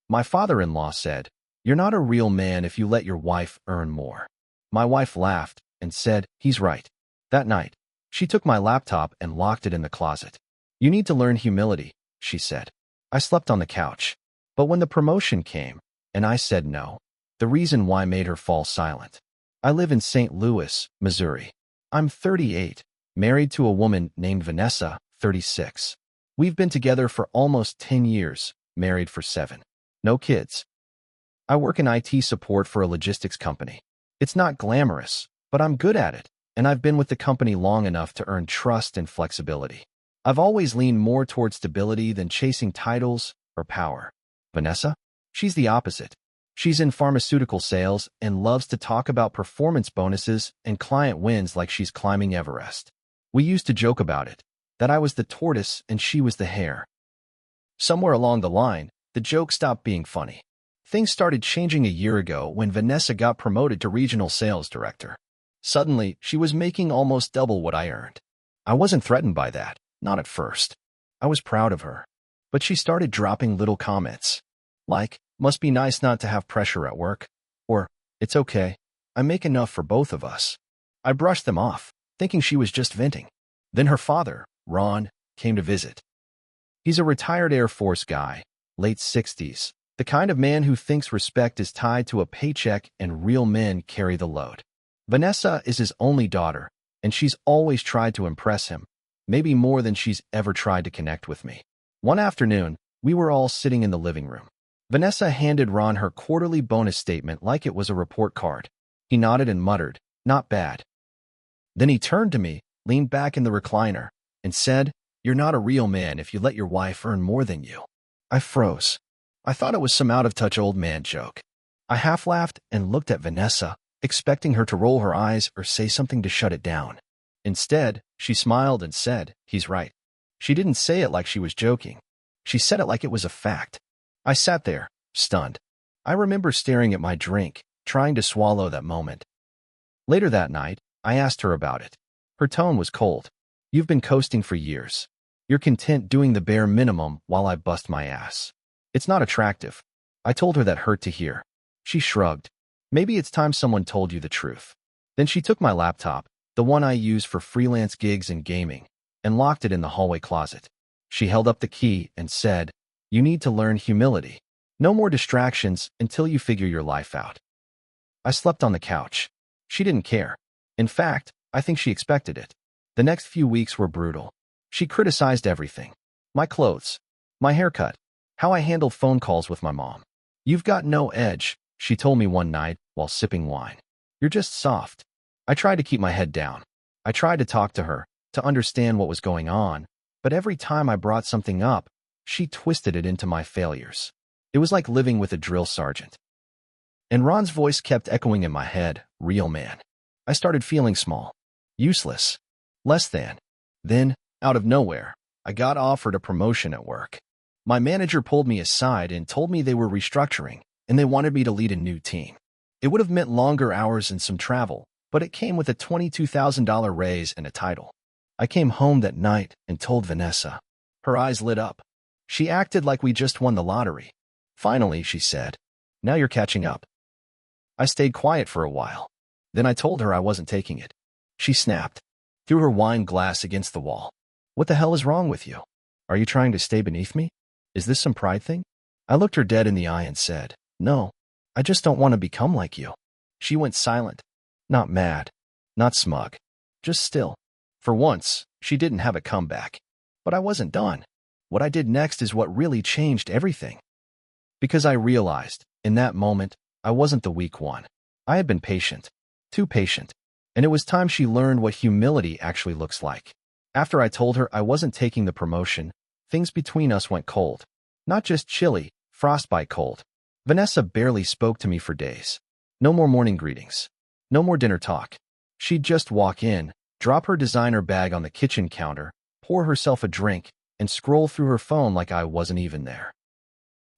My father-in-law said, "You're not a real man if you let your wife earn more." My wife laughed and said, "He's right." That night, she took my laptop and locked it in the closet. "You need to learn humility," she said. I slept on the couch. But when the promotion came, and I said no, the reason why made her fall silent. I live in St. Louis, Missouri. I'm 38, married to a woman named Vanessa, 36. We've been together for almost 10 years, married for 7. No kids. I work in IT support for a logistics company. It's not glamorous, but I'm good at it, and I've been with the company long enough to earn trust and flexibility. I've always leaned more toward stability than chasing titles or power. Vanessa? She's the opposite. She's in pharmaceutical sales and loves to talk about performance bonuses and client wins like she's climbing Everest. We used to joke about it, that I was the tortoise and she was the hare. Somewhere along the line, the joke stopped being funny. Things started changing a year ago when Vanessa got promoted to regional sales director. Suddenly, she was making almost double what I earned. I wasn't threatened by that, not at first. I was proud of her. But she started dropping little comments. Like, "Must be nice not to have pressure at work," or "It's okay, I make enough for both of us." I brushed them off, thinking she was just venting. Then her father, Ron, came to visit. He's a retired Air Force guy, late 60s, the kind of man who thinks respect is tied to a paycheck and real men carry the load. Vanessa is his only daughter, and she's always tried to impress him, maybe more than she's ever tried to connect with me. One afternoon, we were all sitting in the living room. Vanessa handed Ron her quarterly bonus statement like it was a report card. He nodded and muttered, "Not bad." Then he turned to me, leaned back in the recliner, and said, "You're not a real man if you let your wife earn more than you." I froze. I thought it was some out-of-touch old man joke. I half-laughed and looked at Vanessa, expecting her to roll her eyes or say something to shut it down. Instead, she smiled and said, "He's right." She didn't say it like she was joking. She said it like it was a fact. I sat there, stunned. I remember staring at my drink, trying to swallow that moment. Later that night, I asked her about it. Her tone was cold. "You've been coasting for years. You're content doing the bare minimum while I bust my ass. It's not attractive." I told her that hurt to hear. She shrugged. "Maybe it's time someone told you the truth." Then she took my laptop, the one I use for freelance gigs and gaming, and locked it in the hallway closet. She held up the key and said, "You need to learn humility. No more distractions until you figure your life out." I slept on the couch. She didn't care. In fact, I think she expected it. The next few weeks were brutal. She criticized everything. My clothes, my haircut, how I handled phone calls with my mom. "You've got no edge," she told me one night while sipping wine. "You're just soft." I tried to keep my head down. I tried to talk to her, to understand what was going on, but every time I brought something up, she twisted it into my failures. It was like living with a drill sergeant. And Ron's voice kept echoing in my head, "Real man." I started feeling small, useless, less than. Then, out of nowhere, I got offered a promotion at work. My manager pulled me aside and told me they were restructuring, and they wanted me to lead a new team. It would have meant longer hours and some travel, but it came with a $22,000 raise and a title. I came home that night and told Vanessa. Her eyes lit up. She acted like we just won the lottery. Finally, she said, "Now you're catching up." I stayed quiet for a while. Then I told her I wasn't taking it. She snapped, threw her wine glass against the wall. "What the hell is wrong with you? Are you trying to stay beneath me? Is this some pride thing?" I looked her dead in the eye and said, "No, I just don't want to become like you." She went silent. Not mad, not smug, just still. For once, she didn't have a comeback. But I wasn't done. What I did next is what really changed everything. Because I realized, in that moment, I wasn't the weak one. I had been patient, too patient, and it was time she learned what humility actually looks like. After I told her I wasn't taking the promotion, things between us went cold. Not just chilly, frostbite cold. Vanessa barely spoke to me for days. No more morning greetings. No more dinner talk. She'd just walk in, drop her designer bag on the kitchen counter, pour herself a drink, and scroll through her phone like I wasn't even there.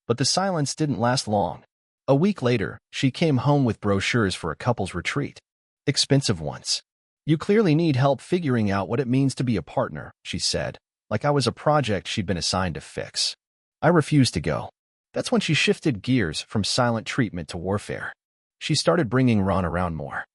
But the silence didn't last long. A week later, she came home with brochures for a couple's retreat. Expensive ones. "You clearly need help figuring out what it means to be a partner," she said, like I was a project she'd been assigned to fix. I refused to go. That's when she shifted gears from silent treatment to warfare. She started bringing Ron around more.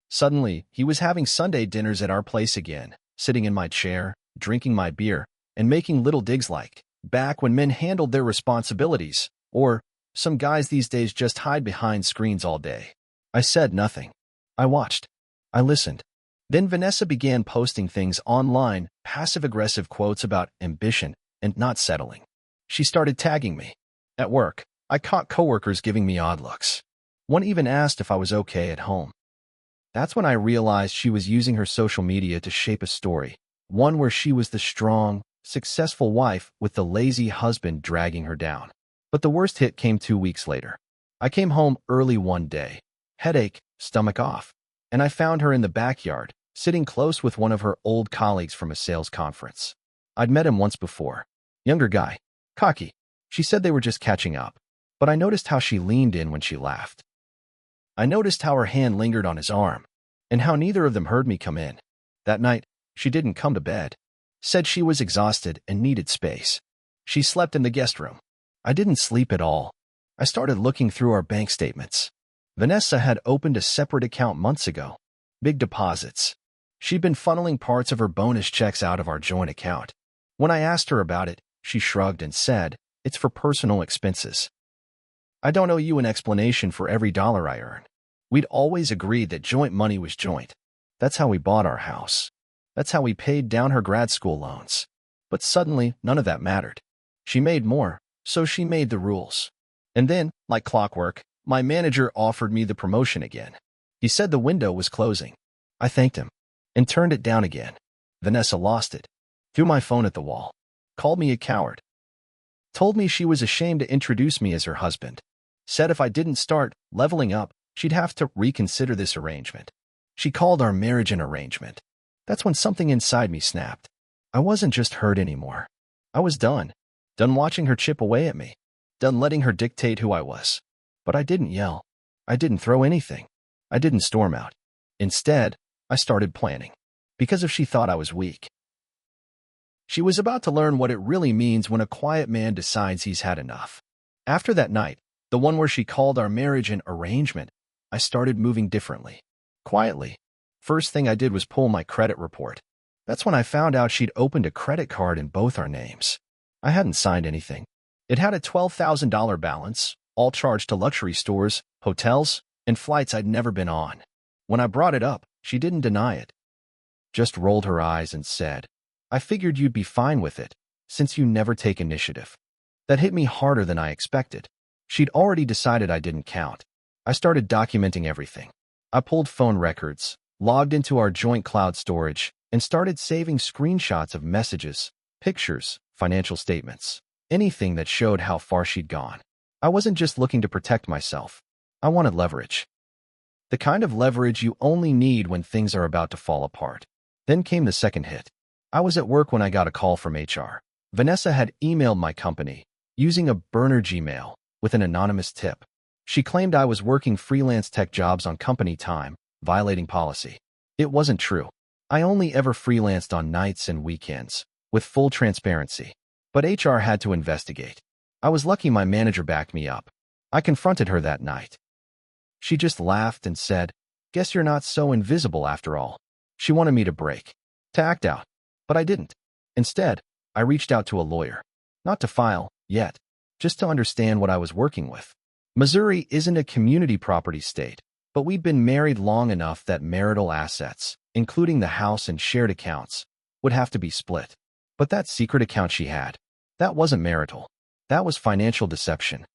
Suddenly, he was having Sunday dinners at our place again, sitting in my chair, drinking my beer, and making little digs like, back when men handled their responsibilities, or, some guys these days just hide behind screens all day. I said nothing. I watched. I listened. Then Vanessa began posting things online, passive-aggressive quotes about ambition and not settling. She started tagging me. At work, I caught coworkers giving me odd looks. One even asked if I was okay at home. That's when I realized she was using her social media to shape a story, one where she was the strong, successful wife with the lazy husband dragging her down. But the worst hit came 2 weeks later. I came home early one day, headache, stomach off, and I found her in the backyard, sitting close with one of her old colleagues from a sales conference. I'd met him once before. Younger guy. Cocky. She said they were just catching up, but I noticed how she leaned in when she laughed. I noticed how her hand lingered on his arm, and how neither of them heard me come in. That night, she didn't come to bed. Said she was exhausted and needed space. She slept in the guest room. I didn't sleep at all. I started looking through our bank statements. Vanessa had opened a separate account months ago. Big deposits. She'd been funneling parts of her bonus checks out of our joint account. When I asked her about it, she shrugged and said, "It's for personal expenses. I don't owe you an explanation for every dollar I earn." We'd always agreed that joint money was joint. That's how we bought our house. That's how we paid down her grad school loans. But suddenly, none of that mattered. She made more, so she made the rules. And then, like clockwork, my manager offered me the promotion again. He said the window was closing. I thanked him and turned it down again. Vanessa lost it. Threw my phone at the wall. Called me a coward. Told me she was ashamed to introduce me as her husband. Said if I didn't start leveling up, she'd have to reconsider this arrangement. She called our marriage an arrangement. That's when something inside me snapped. I wasn't just hurt anymore. I was done. Done watching her chip away at me. Done letting her dictate who I was. But I didn't yell. I didn't throw anything. I didn't storm out. Instead, I started planning. Because if she thought I was weak. She was about to learn what it really means when a quiet man decides he's had enough. After that night, the one where she called our marriage an arrangement, I started moving differently. Quietly. First thing I did was pull my credit report. That's when I found out she'd opened a credit card in both our names. I hadn't signed anything. It had a $12,000 balance, all charged to luxury stores, hotels, and flights I'd never been on. When I brought it up, she didn't deny it. Just rolled her eyes and said, "I figured you'd be fine with it, since you never take initiative." That hit me harder than I expected. She'd already decided I didn't count. I started documenting everything. I pulled phone records, logged into our joint cloud storage, and started saving screenshots of messages, pictures, financial statements, anything that showed how far she'd gone. I wasn't just looking to protect myself. I wanted leverage. The kind of leverage you only need when things are about to fall apart. Then came the second hit. I was at work when I got a call from HR. Vanessa had emailed my company, using a burner Gmail, with an anonymous tip. She claimed I was working freelance tech jobs on company time, violating policy. It wasn't true. I only ever freelanced on nights and weekends, with full transparency. But HR had to investigate. I was lucky my manager backed me up. I confronted her that night. She just laughed and said, "Guess you're not so invisible after all." She wanted me to break, to act out. But I didn't. Instead, I reached out to a lawyer. Not to file, yet, just to understand what I was working with. Missouri isn't a community property state, but we'd been married long enough that marital assets, including the house and shared accounts, would have to be split. But that secret account she had, that wasn't marital. That was financial deception.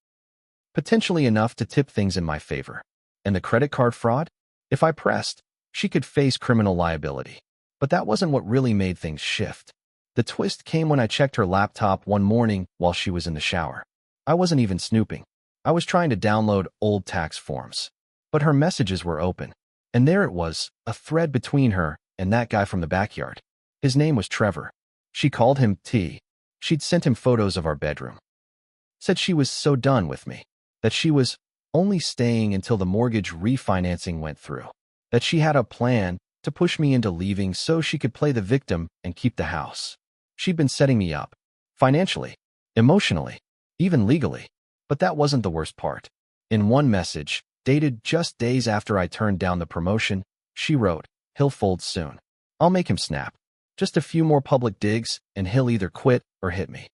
Potentially enough to tip things in my favor. And the credit card fraud? If I pressed, she could face criminal liability. But that wasn't what really made things shift. The twist came when I checked her laptop one morning while she was in the shower. I wasn't even snooping. I was trying to download old tax forms. But her messages were open. And there it was, a thread between her and that guy from the backyard. His name was Trevor. She called him T. She'd sent him photos of our bedroom. Said she was so done with me. That she was only staying until the mortgage refinancing went through. That she had a plan to push me into leaving so she could play the victim and keep the house. She'd been setting me up. Financially, emotionally, even legally. But that wasn't the worst part. In one message, dated just days after I turned down the promotion, she wrote, "He'll fold soon. I'll make him snap. Just a few more public digs, and he'll either quit or hit me.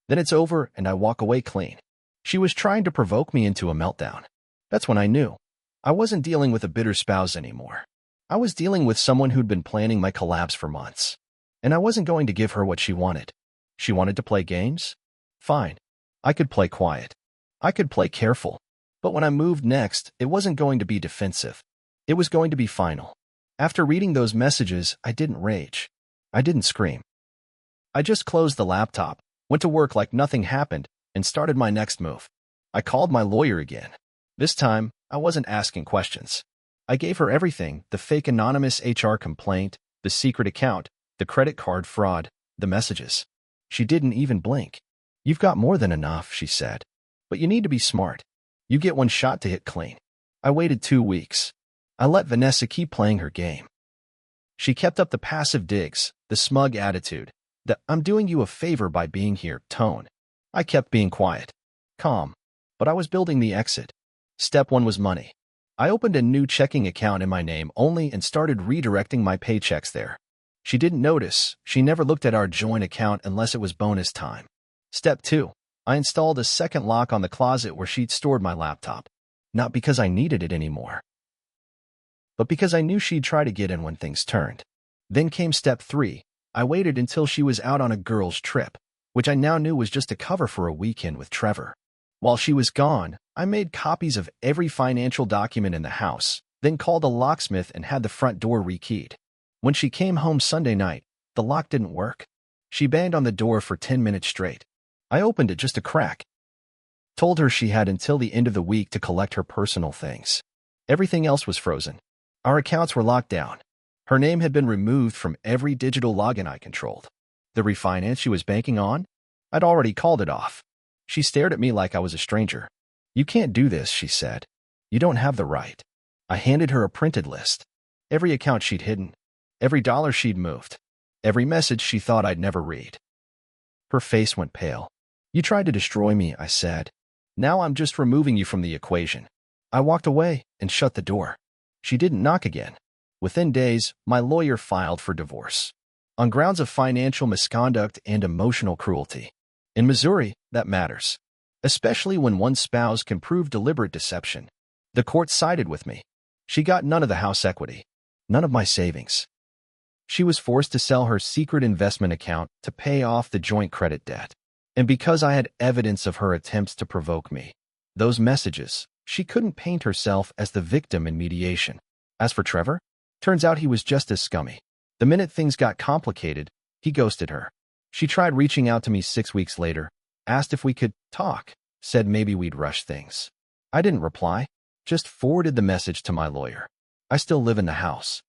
Then it's over and I walk away clean." She was trying to provoke me into a meltdown. That's when I knew. I wasn't dealing with a bitter spouse anymore. I was dealing with someone who'd been planning my collapse for months. And I wasn't going to give her what she wanted. She wanted to play games? Fine. I could play quiet. I could play careful. But when I moved next, it wasn't going to be defensive. It was going to be final. After reading those messages, I didn't rage. I didn't scream. I just closed the laptop, went to work like nothing happened, and started my next move. I called my lawyer again. This time, I wasn't asking questions. I gave her everything: the fake anonymous HR complaint, the secret account, the credit card fraud, the messages. She didn't even blink. "You've got more than enough," she said. "But you need to be smart. You get one shot to hit clean." I waited 2 weeks. I let Vanessa keep playing her game. She kept up the passive digs, the smug attitude, the "I'm doing you a favor by being here" tone. I kept being quiet, calm, but I was building the exit. Step 1 was money. I opened a new checking account in my name only and started redirecting my paychecks there. She didn't notice. She never looked at our joint account unless it was bonus time. Step 2. I installed a second lock on the closet where she'd stored my laptop. Not because I needed it anymore, but because I knew she'd try to get in when things turned. Then came step 3. I waited until she was out on a girls' trip, which I now knew was just a cover for a weekend with Trevor. While she was gone, I made copies of every financial document in the house, then called a locksmith and had the front door rekeyed. When she came home Sunday night, the lock didn't work. She banged on the door for 10 minutes straight. I opened it just a crack. Told her she had until the end of the week to collect her personal things. Everything else was frozen. Our accounts were locked down. Her name had been removed from every digital login I controlled. The refinance she was banking on? I'd already called it off. She stared at me like I was a stranger. "You can't do this," she said. "You don't have the right." I handed her a printed list. Every account she'd hidden. Every dollar she'd moved. Every message she thought I'd never read. Her face went pale. "You tried to destroy me," I said. "Now I'm just removing you from the equation." I walked away and shut the door. She didn't knock again. Within days, my lawyer filed for divorce on grounds of financial misconduct and emotional cruelty. In Missouri, that matters, especially when one spouse can prove deliberate deception. The court sided with me. She got none of the house equity, none of my savings. She was forced to sell her secret investment account to pay off the joint credit debt. And because I had evidence of her attempts to provoke me, those messages, she couldn't paint herself as the victim in mediation. As for Trevor, turns out he was just as scummy. The minute things got complicated, he ghosted her. She tried reaching out to me 6 weeks later, asked if we could talk, said maybe we'd rush things. I didn't reply, just forwarded the message to my lawyer. I still live in the house.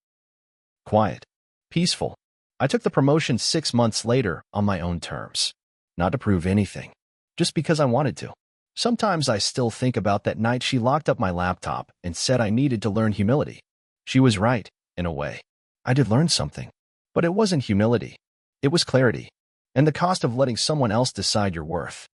Quiet. Peaceful. I took the promotion 6 months later on my own terms. Not to prove anything, just because I wanted to. Sometimes I still think about that night she locked up my laptop and said I needed to learn humility. She was right, in a way. I did learn something, but it wasn't humility. It was clarity, and the cost of letting someone else decide your worth.